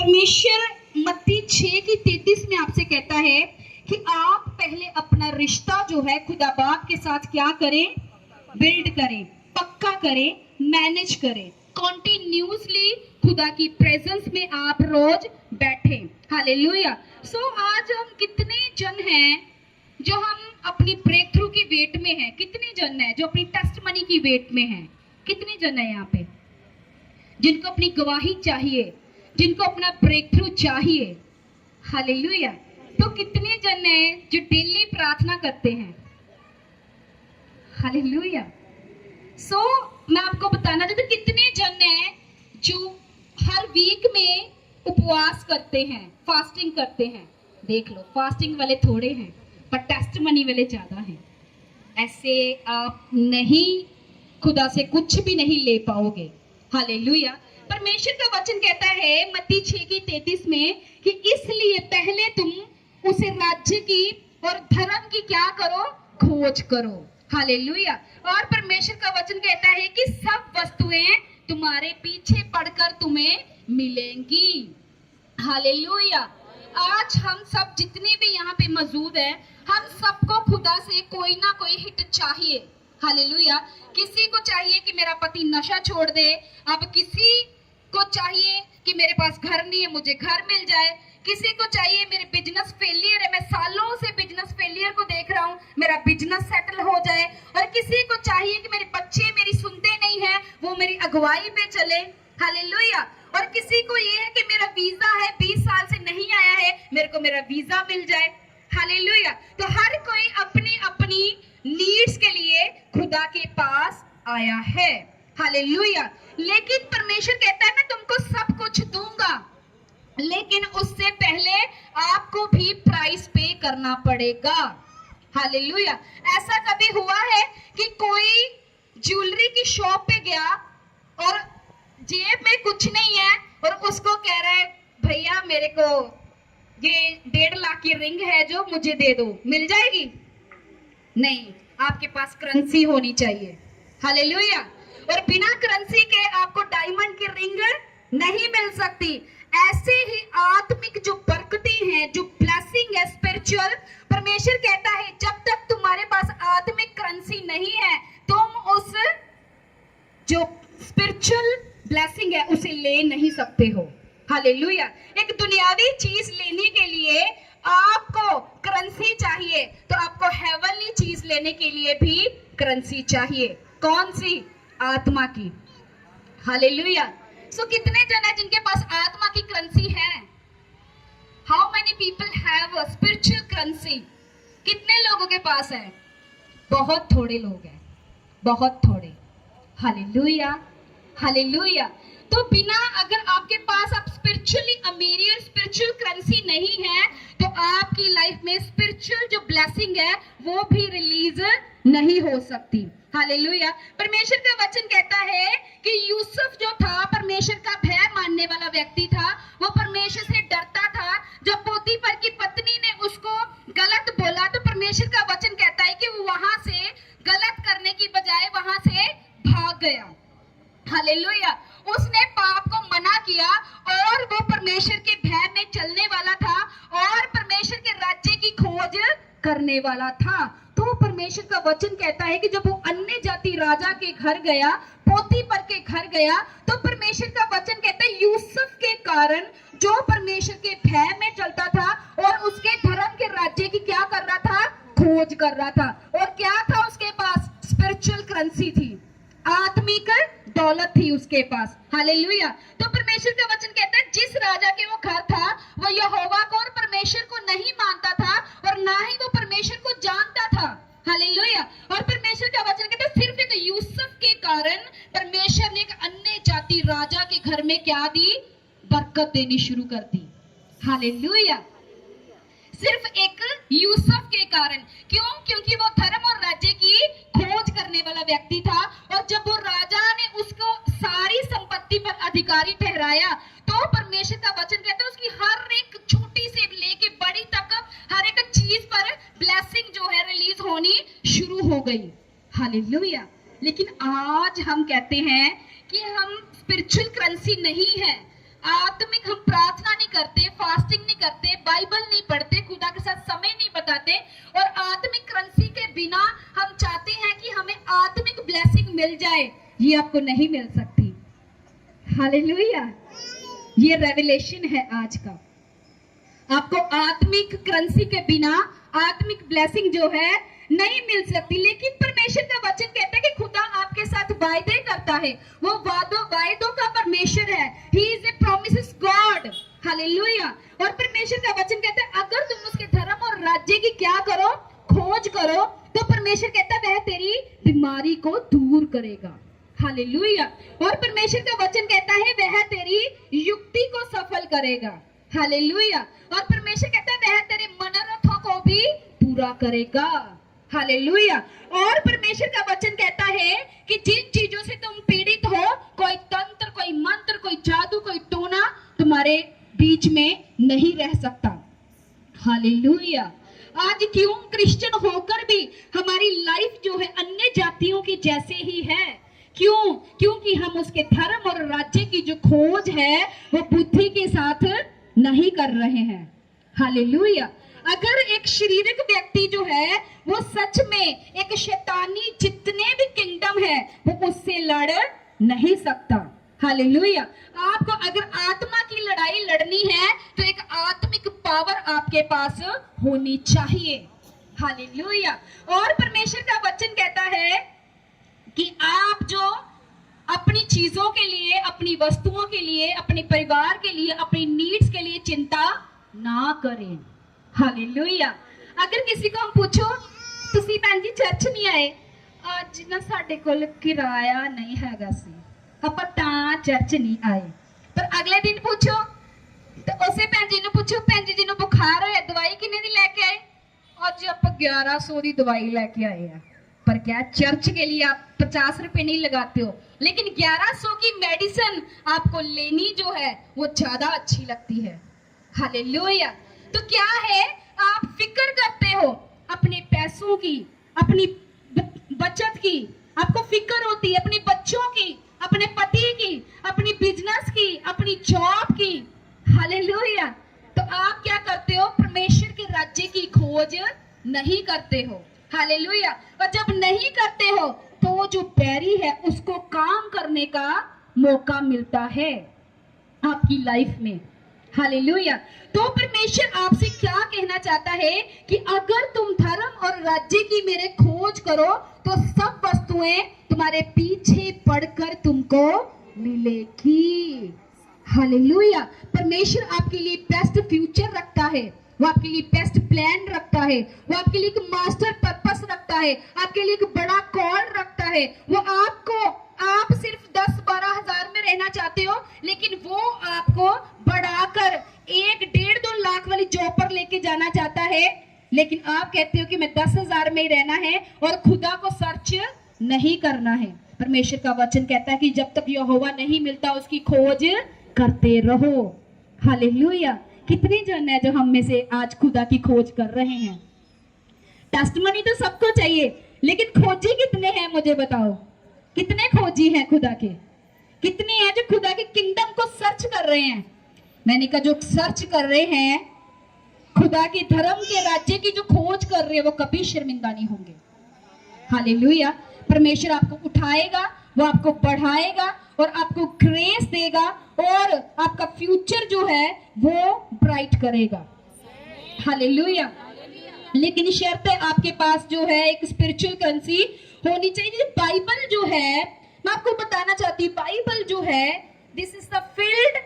परमेश्वर मत्ती 6:33 में आपसे कहता है कि आप पहले अपना रिश्ता जो है खुदा बाप के साथ क्या करें, बिल्ड करें, पक्का करें, मैनेज करें, कॉन्टिन्यूसली खुदा की प्रेजेंस में आप रोज बैठे। हालेलुया। सो आज हम कितने जन हैं जो हम अपनी ब्रेक थ्रू की वेट में हैं? कितने जन हैं जो अपनी टेस्टमनी की वेट में हैं? कितने जन हैं यहाँ पे जिनको अपनी गवाही चाहिए, जिनको अपना ब्रेक थ्रू चाहिए? हालेलुया। तो कितने जन हैं जो डेली प्रार्थना करते हैं? हालेलुया। सो मैं आपको बताना चाहती हूँ कितने जन हैं जो हर वीक में उपवास करते हैं, फास्टिंग करते हैं। देख लो, फास्टिंग वाले थोड़े हैं पर टेस्टमनी वाले ज्यादा हैं। ऐसे आप नहीं, खुदा से कुछ भी नहीं ले पाओगे। हालेलुया। परमेश्वर का वचन कहता है मत्ती 6:33 में कि इसलिए पहले तुम उसे राज्य की और धर्म की क्या करो, खोज करो। हालेलुया। और परमेश्वर का वचन कहता है कि सब वस्तुएं तुम्हारे पीछे पड़कर तुम्हें मिलेंगी। हालेलुया। आज हम सब जितने भी यहाँ पे मौजूद हैं, हम सबको खुदा से कोई ना कोई हिट चाहिए। हालेलुया। किसी को चाहिए कि मेरा पति नशा छोड़ दे, अब किसी को चाहिए कि मेरे पास घर नहीं है, मुझे घर मिल जाए, किसी को चाहिए मेरे बिजनेस फेलियर है, मैं सालों से बिजनेस फेलियर को देख रहा हूँ, मेरा बिजनेस सेटल हो जाए, और किसी को चाहिए कि मेरे बच्चे मेरी सुनते नहीं है, वो मेरी अगुवाई पे चले। हालेलुया। और किसी को ये है कि मेरा वीजा है 20 साल से नहीं आया है, मेरे को मेरा वीजा मिल जाए। हालेलुया। तो हर कोई अपनी अपनी नीड्स के लिए खुदा के पास आया है। हालेलुया। लेकिन परमेश्वर कहता है मैं तुमको सब कुछ दूंगा, लेकिन उससे पहले आपको भी प्राइस पे करना पड़ेगा। हालेलुया। ऐसा कभी हुआ है कि कोई ज्वेलरी की शॉप पे गया और जेब में कुछ नहीं है और उसको कह रहा है भैया मेरे को ये 1.5 लाख की रिंग है जो मुझे दे दो, मिल जाएगी? नहीं, आपके पास करेंसी होनी चाहिए। हालेलुया। और बिना करेंसी के आपको डायमंड की रिंग नहीं मिल सकती। ऐसे ही आत्मिक जो बरकतें हैं, जो ब्लेसिंग है स्पिरिचुअल, परमेश्वर कहता है जब तक तुम्हारे पास आत्मिक करेंसी नहीं है तुम उस जो स्पिरिचुअल ब्लेसिंग है उसे ले नहीं सकते हो। हालेलुया। एक दुनियावी चीज लेने के लिए आपको करेंसी चाहिए, तो आपको हेवनली चीज लेने के लिए भी करेंसी चाहिए। कौन सी? आत्मा की। हालेलुया। सो कितने जन है जिनके पास आत्मा की करेंसी है? How many people have a spiritual currency? कितने लोगों के पास है? बहुत थोड़े लोग हैं, बहुत थोड़े। हालेलुया। हालेलुया। तो बिना, अगर आपके पास आप स्पिरिचुअली अमीर, स्पिरिचुअल करेंसी नहीं है, तो आपकी लाइफ में स्पिरिचुअल जो ब्लेसिंग है वो भी रिलीज नहीं हो सकती। हालेलुया। परमेश्वर का वचन कहता है कि यूसुफ जो था परमेश्वर का भय मानने वाला व्यक्ति था, वो परमेश्वर से डरता था। जब पोतीफर की पत्नी ने उसको गलत बोला तो परमेश्वर का वचन कहता है कि वो वहां से गलत करने की बजाय वहां से भाग गया। हालेलुया। उसने पाप को मना किया और वो परमेश्वर के भय में चलने वाला था और परमेश्वर के राज्य की खोज करने वाला था। तो परमेश्वर का वचन कहता है कि जब वो अन्य जाति राजा के घर गया, पोतीफर के घर गया, तो परमेश्वर का वचन कहता है यूसुफ के कारण, जो परमेश्वर के भय में चलता था और उसके धर्म के राज्य की क्या कर रहा था, खोज कर रहा था। और क्या था उसके पास? स्पिरिचुअल करेंसी थी, आत्मिक दौलत थी उसके पास। हालेलुया। तो परमेश्वर का वचन कहता है जिस राजा के वो घर था वो यहोवा को और परमेश्वर को नहीं मानता था और ना ही वो परमेश्वर को जानता था। हालेलुया। और परमेश्वर का वचन कहता है सिर्फ एक यूसुफ के कारण परमेश्वर ने एक अन्य जाति राजा के घर में क्या दी? बरकत देनी शुरू कर दी। हालेलुया। सिर्फ एक यूसुफ के कारण। क्यों? क्योंकि वो धर्म और राज्य की खोज करने वाला व्यक्ति था, और जब वो राजा ने उसको सारी संपत्ति पर अधिकारी ठहराया तो परमेश्वर का वचन कहता है उसकी हर एक छोटी से लेके बड़ी तक हर एक चीज पर ब्लेसिंग जो है रिलीज होनी शुरू हो गई। हालेलुया। लेकिन आज हम कहते हैं कि हम स्पिरिचुअल करेंसी नहीं है, आत्मिक हम प्रार्थना करते, फास्टिंग नहीं करते, बाइबल नहीं पढ़ते, खुदा के साथ समय नहीं बिताते और आत्मिक करेंसी के बिना हम चाहते हैं कि हमें आत्मिक ब्लेसिंग मिल जाए, ये आपको नहीं मिल सकती। हालेलुया, ये रेवलेशन है आज का। आपको आत्मिक करेंसी के बिना आत्मिक ब्लेसिंग जो है नहीं मिल सकती। लेकिन परमेश्वर का वचन कहता है कि खुदा आपके साथ वायदे करता है, वो वायदों का परमेश्वर है। He is a promises God. Hallelujah. और परमेश्वर का वचन कहता है अगर तुम उसके धर्म और राज्य की क्या करो, खोज करो, तो परमेश्वर कहता है वह तेरी बीमारी को दूर करेगा। हालेलुया। और परमेश्वर का वचन कहता है वह तेरी युक्ति को सफल करेगा। हालेलुया। और परमेश्वर कहता है वह तेरे मनोरथों को भी पूरा करेगा। हालेलुया। और परमेश्वर का वचन कहता है कि जिन चीजों से तुम पीड़ित हो, कोई तंत्र, कोई मंत्र, कोई जादू, कोई टोना तुम्हारे बीच में नहीं रह सकता। हालेलुया। आज क्यों क्रिश्चियन होकर भी हमारी लाइफ जो है अन्य जातियों की जैसे ही है? क्यों? क्योंकि हम उसके धर्म और राज्य की जो खोज है वो बुद्धि के साथ नहीं कर रहे हैं। हालेलुया। अगर एक शारीरिक व्यक्ति जो है वो सच में एक शैतानी जितने भी किंगडम है वो उससे लड़ नहीं सकता। हालेलुया। आपको अगर आत्मा की लड़ाई लड़नी है तो एक आत्मिक पावर आपके पास होनी चाहिए। हालेलुया। और परमेश्वर का वचन कहता है कि आप जो अपनी चीजों के लिए, अपनी वस्तुओं के लिए, अपने परिवार के लिए, अपनी नीड्स के लिए चिंता ना करें। हालेलुया। अगर किसी को हम पूछो तुसी भैन जी चर्च नहीं आए, आज ना साडे कोल किराया नहीं हैगा सी, ਆਪਾਂ ਤਾਂ चर्च नहीं आए। पर अगले दिन पूछो तो उसे भैन जी ਨੂੰ पूछो भैन जी ਨੂੰ बुखार होया दवाई किन्ने दी लेके आए, आज आप 1100 दी दवाई लेके आए हैं। पर क्या चर्च के लिए आप 50 रुपए नहीं लगाते हो, लेकिन 1100 की मेडिसिन आपको लेनी जो है वो ज्यादा अच्छी लगती है। हालेलुया। तो क्या है, आप फिक्र करते हो अपने पैसों की, अपनी बचत की, आपको फिक्र होती है अपने बच्चों की, अपने पति की, अपनी बिजनेस की, अपनी जॉब की। हालेलुया। तो आप क्या करते हो, परमेश्वर के राज्य की खोज नहीं करते हो। हालेलुया। और जब नहीं करते हो तो जो बैरी है उसको काम करने का मौका मिलता है आपकी लाइफ में। हालेलुया। तो परमेश्वर आपसे क्या कहना चाहता है कि अगर तुम धर्म और राज्य की मेरे खोज करो तो सब वस्तुएं तुम्हारे पीछे पड़कर तुमको मिलेगी। हालेलुया। परमेश्वर आपके लिए बेस्ट फ्यूचर रखता है, वो आपके लिए बेस्ट प्लान रखता है, वो आपके लिए एक मास्टर पर्पस रखता है, आपके लिए एक बड़ा कॉल रखता है। वो आप सिर्फ 10-12 हजार में रहना चाहते हो, लेकिन वो आपको बढ़ाकर 1-1.5-2 लाख वाली जॉब पर लेके जाना चाहता है, लेकिन आप कहते हो कि मैं 10,000 में ही रहना है और खुदा को सर्च नहीं करना है। परमेश्वर का वचन कहता है कि जब तक यहोवा नहीं मिलता उसकी खोज करते रहो। हालेलुया। कितने जन है जो हम में से आज खुदा की खोज कर रहे हैं? टेस्टमनी तो सबको चाहिए, लेकिन खोजी कितने हैं मुझे बताओ? कितने खोजी हैं खुदा के? कितने हैं जो खुदा के किंगडम को सर्च कर रहे हैं? मैंने कहा जो सर्च कर रहे हैं, खुदा के धर्म के राज्य की जो खोज कर रहे हैं, वो कभी शर्मिंदा नहीं होंगे। हालेलुया। परमेश्वर आपको उठाएगा, वो आपको बढ़ाएगा और आपको ग्रेस देगा और आपका फ्यूचर जो है वो ब्राइट करेगा। हालेलुया। लेकिन शर्त है आपके पास जो है एक स्पिरिचुअल करेंसी होनी चाहिए। बाइबल जो है, मैं आपको बताना चाहती हूँ, बाइबल जो है this is the field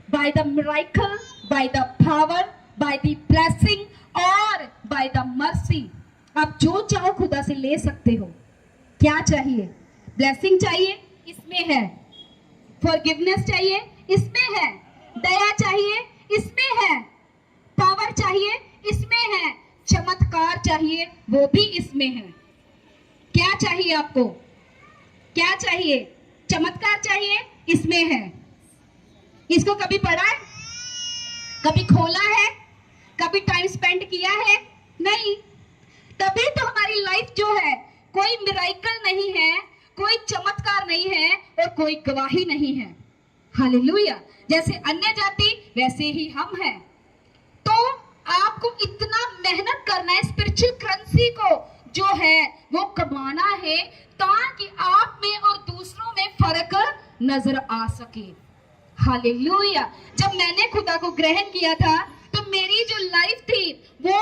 by the miracle, by the power, by the blessing और बाय द मर्सी। आप जो चाहो खुदा से ले सकते हो। क्या चाहिए? ब्लेसिंग चाहिए, इसमें है। फॉरगिवनेस चाहिए, इसमें है। दया चाहिए, इसमें है। पावर चाहिए, इसमें है। चमत्कार चाहिए, वो भी इसमें है। क्या चाहिए आपको? क्या चाहिए? चमत्कार चाहिए, इसमें है। इसको कभी पढ़ा है? कभी खोला है? कभी टाइम स्पेंड किया है? नहीं। तभी तो हमारी लाइफ जो है कोई मिरेकल नहीं है, कोई चमत्कार नहीं है और कोई गवाही नहीं है। हालेलुया। जैसे अन्य जाति वैसे ही हम हैं। तो आपको इतना मेहनत करना है, स्पिरिचुअल करेंसी को जो है वो कमाना है, ताकि आप में और दूसरों में फर्क नजर आ सके। हालेलुया। जब मैंने खुदा को ग्रहण किया था तो मेरी जो लाइफ थी वो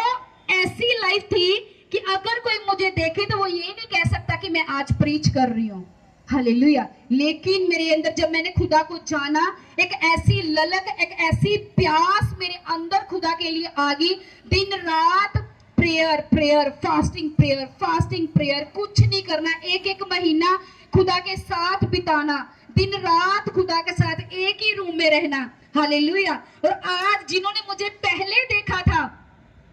ऐसी लाइफ थी कि अगर कोई मुझे देखे तो वो ये नहीं कह सकता कि मैं आज प्रीच कर रही हूँ। हालेलुया। लेकिन मेरे अंदर जब मैंने खुदा को जाना, एक ऐसी ललक, एक ऐसी प्यास मेरे अंदर खुदा के लिए आ गई। दिन रात prayer prayer, fasting prayer, fasting prayer, कुछ नहीं करना, एक एक महीना खुदा के साथ बिताना, दिन रात खुदा के साथ एक ही रूम में रहना। हालेलुया। और आज जिन्होंने मुझे पहले देखा था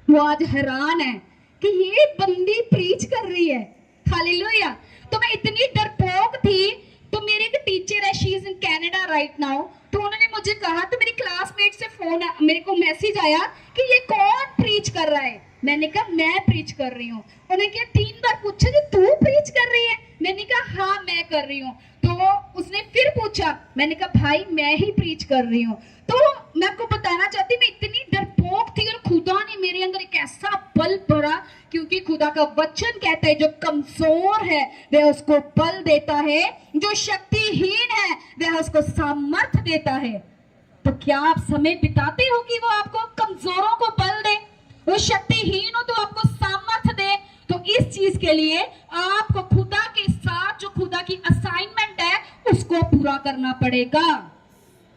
वो आज हैरान है कि ये बंदी प्रीच कर रही है। हालेलुया। तो मैं इतनी डरपोक थी। तो मेरे एक टीचर है, she is in Canada right now, तो उन्होंने मुझे कहा, तो मेरी क्लासमेट से फोन, मेरे को मैसेज आया कि ये कौन प्रीच कर रहा है। मैंने कहा मैं प्रीच कर रही हूँ। उन्होंने क्या 3 बार पूछा कि तू प्रीच कर रही है। मैंने कहा हाँ मैं कर रही हूँ। तो उसने फिर पूछा, मैंने कहा भाई मैं ही प्रीच कर रही हूँ। तो मैं आपको बताना चाहती, मैं इतनी डरपोक थी और खुदा ने मेरे अंदर एक ऐसा बल भरा, क्योंकि खुदा का वचन कहता है जो कमजोर है वह उसको बल देता है, जो शक्तिहीन है वह उसको सामर्थ्य देता है। तो क्या आप समय बिताते हो कि वो आपको कमजोरों को बल दे, वो शक्तिहीन हो तो आपको सामर्थ्य दे? तो इस चीज के लिए आपको खुदा के साथ जो खुदा की असाइनमेंट है उसको पूरा करना पड़ेगा।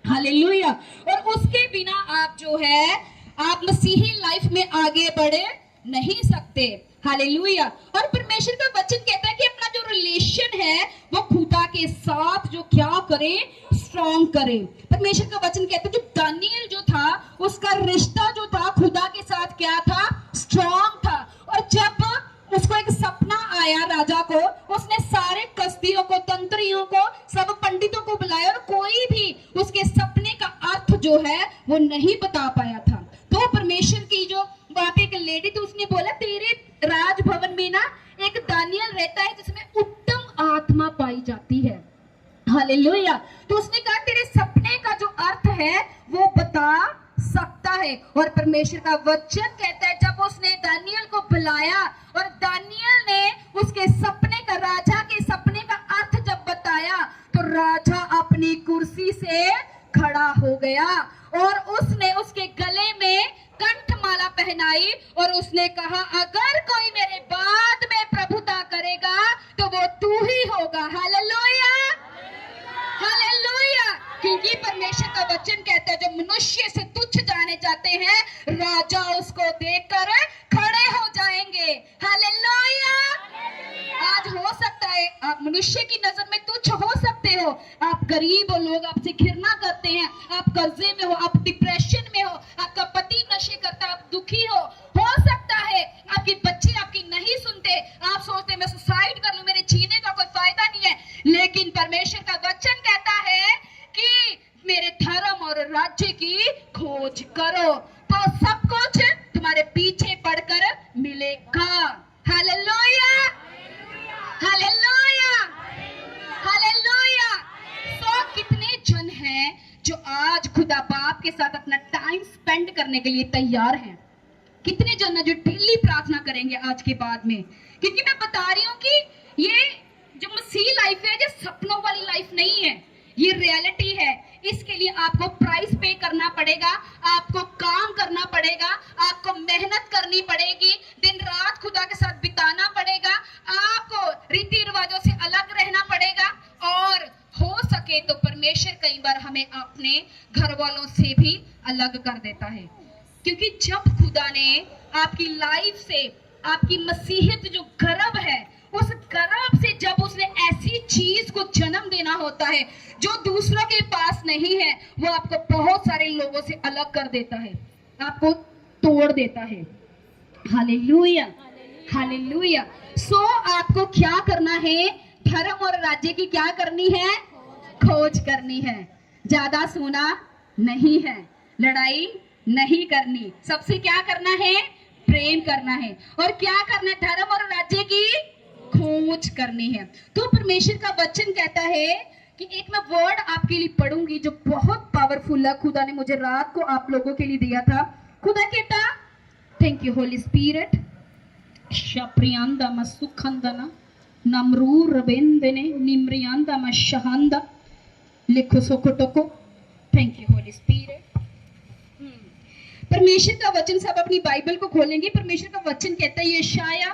हालेलुया। और उसके बिना आप जो है आप मसीही लाइफ में आगे बढ़े नहीं सकते। हालेलुया। और परमेश्वर का वचन कहता है कि अपना जो रिलेशन है वो खुदा के साथ जो क्या करे, स्ट्रॉन्ग करे। परमेश्वर का वचन कहता है जो दानियल जो था उसका रिश्ता जो था खुदा के साथ क्या था, स्ट्रॉन्ग था। और जब उसको एक सपना आया राजा को, उसने सारे कसदियों को, तंत्रियों को, सब पंडितों को बुलाया और कोई भी उसके सपने का अर्थ जो है वो नहीं बता पाया था। तो परमेश्वर की जो वहां पे एक लेडी थी, उसने बोला तेरे राजभवन में ना एक दानियल रहता है जिसमें उत्तम आत्मा पाई जाती है। हालेलुया। तो उसने कहा तेरे सपने का जो अर्थ है वो बता सकता है। और परमेश्वर का वचन कहता है जब उसने दानियल को बुलाया और दानियल ने उसके सपने का, राजा के सपने का अर्थ जब बताया, तो राजा अपनी कुर्सी से खड़ा हो गया और उसने उसके गले में कंठमाला पहनाई और उसने कहा अगर कोई मेरे बाद में प्रभुता करेगा तो वो तू ही होगा। हालेलुया। हालेलुया। क्योंकि परमेश्वर का वचन कहता है जो मनुष्य से तुच्छ जाने जाते हैं राजा उसको देखकर खड़े हो जाएंगे। हालेलुया। आज हो सकता है आप मनुष्य की नजर में तुच्छ हो सकते हो, आप गरीब हो, लोग आपसे घृणा करते हैं, आप कर्जे में हो, आप डिप्रेशन में हो, आपका पति नशे करता है, आप दुखी हो सकता है आपके बच्चे आपकी नहीं सुनते, आप सोचते मैं सुसाइड कर लूं, मेरे जीने का कोई फायदा नहीं है। लेकिन परमेश्वर का वचन कहता है कि मेरे धर्म और राज्य की खोज करो तो सब कुछ तुम्हारे पीछे पड़कर मिलेगा। हालेलुया। हालेलुया। हालेलुया। तो कितने जन हैं जो आज खुदा बाप के साथ अपना टाइम स्पेंड करने के लिए तैयार हैं? कितने जन हैं जो डेली प्रार्थना करेंगे आज के बाद में? क्योंकि मैं बता रही हूँ कि ये जो मसीह लाइफ है, जो सपनों वाली लाइफ नहीं है, ये रियलिटी है। इसके लिए आपको प्राइस पे करना पड़ेगा, आपको काम करना पड़ेगा, आपको मेहनत करनी पड़ेगी, दिन रात खुदा के साथ बिताना पड़ेगा, आपको रीति रिवाजों से अलग रहना पड़ेगा। और हो सके तो परमेश्वर कई बार हमें अपने घर वालों से भी अलग कर देता है, क्योंकि जब खुदा ने आपकी लाइफ से आपकी मसीहत जो गर्व है, उस गर्व से जब उसने ऐसी चीज को जन्म देना होता है जो दूसरों के पास नहीं है, वो आपको बहुत सारे लोगों से अलग कर देता है, आपको तोड़ देता है। हालेलुया। हालेलुया। सो आपको क्या करना है? धर्म और राज्य की क्या करनी है? खोज करनी है। ज्यादा सोना नहीं है, लड़ाई नहीं करनी, सबसे क्या करना है? प्रेम करना है। और क्या करना है? धर्म और राज्य की खोज करनी है। तो परमेश्वर का वचन कहता है कि एक मैं वर्ड आपके लिए पढ़ूंगी जो बहुत पावरफुल है। खुदा ने मुझे रात को आप लोगों के लिए दिया था। खुदा कहता, थैंक यू होली स्पिरिट, शप्रियांदा मसुखंदना नमरूर रबेंदने निम्रियांदा मशहंदा लिखो सोकोटोको। Thank you holy spirit. परमेश्वर का वचन, सब अपनी बाइबल को खोलेंगे। परमेश्वर का वचन कहता है, यशाया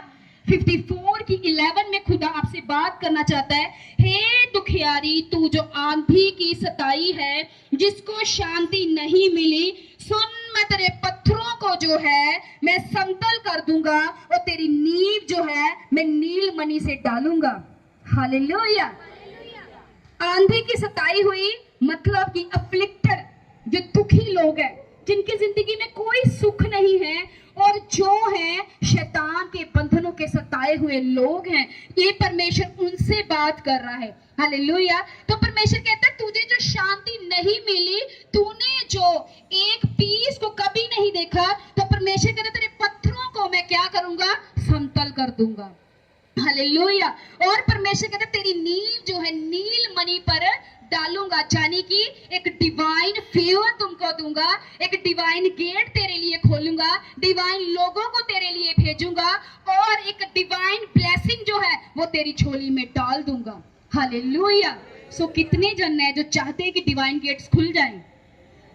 54 की 11 में खुदा आपसे बात करना चाहता है। हे दुखियारी, तू जो आंधी की सताई है, जिसको शांति नहीं मिली, सुन, मैं तेरे पत्थरों को जो है मैं समतल कर दूंगा और तेरी नींव जो है मैं नील मणि से डालूंगा। हालेलुया। आंधी की सताई हुई मतलब कि अफ्लिक्टेड, जो दुखी लोग हैं, जिनकी जिंदगी में कोई सुख नहीं है और जो है शैतान के बंधनों के सताए हुए लोग हैं, ये परमेश्वर उनसे बात कर रहा है। हालेलुया। तो परमेश्वर कहता है, तुझे जो शांति नहीं मिली, तूने जो एक पीस को कभी नहीं देखा, तो परमेश्वर कहता है तेरे पत्थरों को मैं क्या करूंगा, समतल कर दूंगा। हालेलुया। और परमेश्वर कहता है तेरी नींव जो है नील मणि पर डालूंगा, यानी कि एक डिवाइन फेवर तुमको दूंगा, एक डिवाइन गेट तेरे लिए खोलूंगा, डिवाइन लोगों को तेरे लिए भेजूंगा और एक डिवाइन ब्लेसिंग जो है वो तेरी झोली में डाल दूंगा। हालेलुया। सो कितने जन है जो चाहते हैं कि डिवाइन गेट्स खुल जाएं?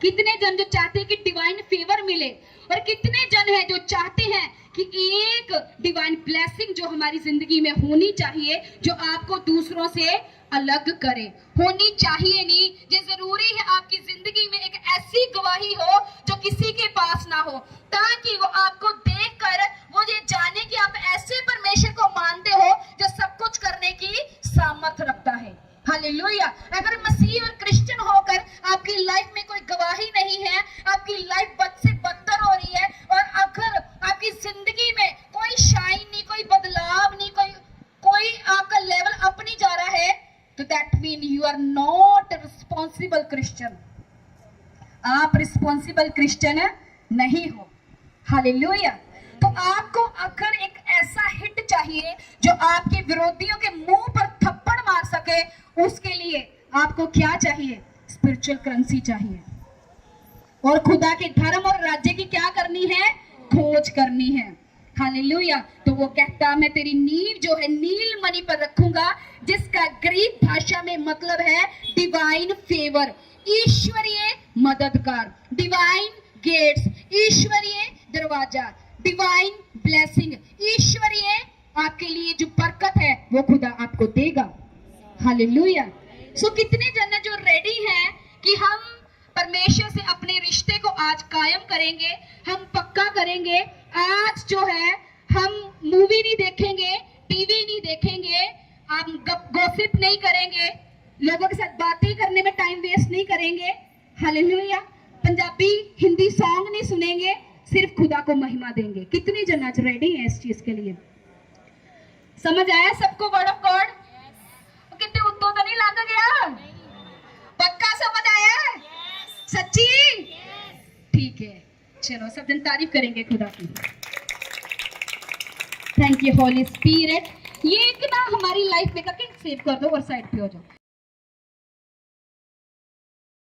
कितने जन जो चाहते हैं कि डिवाइन फेवर मिले? और कितने जन है जो चाहते हैं कि एक डिवाइन ब्लेसिंग जो हमारी जिंदगी में होनी चाहिए, जो आपको दूसरों से अलग करे? होनी चाहिए नहीं, ये जरूरी है आपकी जिंदगी में एक ऐसी गवाही हो जो किसी के पास ना हो, ताकि वो आपको देखकर वो ये जाने कि आप ऐसे परमेश्वर को मानते हो जो सब कुछ करने की सामर्थ्य रखता है। हालेलुया। अगर मसीह और क्रिश्चियन होकर आपकी लाइफ में कोई गवाही नहीं है, आपकी लाइफ बद से बदतर हो रही है, और अगर आपकी जिंदगी में कोई शाइन नहीं, कोई बदलाव नहीं, कोई आपका लेवल अप नहीं जा रहा है, तो that mean you are not responsible Christian. आप रिस्पॉन्सिबल क्रिश्चियन नहीं हो। हालेलुया। तो आपको अगर एक ऐसा हिट चाहिए जो आपके विरोधियों के मुंह पर थप्पड़ मार सके, उसके लिए आपको क्या चाहिए? स्पिरिचुअल करेंसी चाहिए। और खुदा के धर्म और राज्य की क्या करनी है? खोज करनी है। हालेलुया। तो वो कहता, मैं तेरी नींव जो है नील मणि पर रखूंगा, जिसका ग्रीक भाषा में मतलब है डिवाइन फेवर, ईश्वरीय मददगार, डिवाइन गेट्स, ईश्वरीय दरवाजा, डिवाइन ब्लेसिंग, ईश्वरीय आपके लिए जो बरकत है वो खुदा आपको देगा। हालेलुया। सो कितने जन जो रेडी हैं कि हम परमेश्वर से अपने रिश्ते को आज कायम करेंगे, हम पक्का करेंगे। आज जो है हम मूवी नहीं देखेंगे, टीवी नहीं देखेंगे, हम गॉसिप नहीं करेंगे, लोगों के साथ बातें करने में टाइम वेस्ट नहीं करेंगे। हालेलुया। पंजाबी हिंदी सॉन्ग नहीं सुनेंगे, सिर्फ खुदा को महिमा देंगे। कितनी जन आज रेडी है इस चीज के लिए? समझ आया सबको वर्ड ऑफ गॉड? कितने उत्तों तो नहीं लग गया? पक्का समझ आया? सच्ची? ठीक है, चलो सब जन तारीफ करेंगे खुदा की। Thank you holy spirit. ये एक ना हमारी लाइफ में करके सेव कर दो और साइड पे हो जाओ।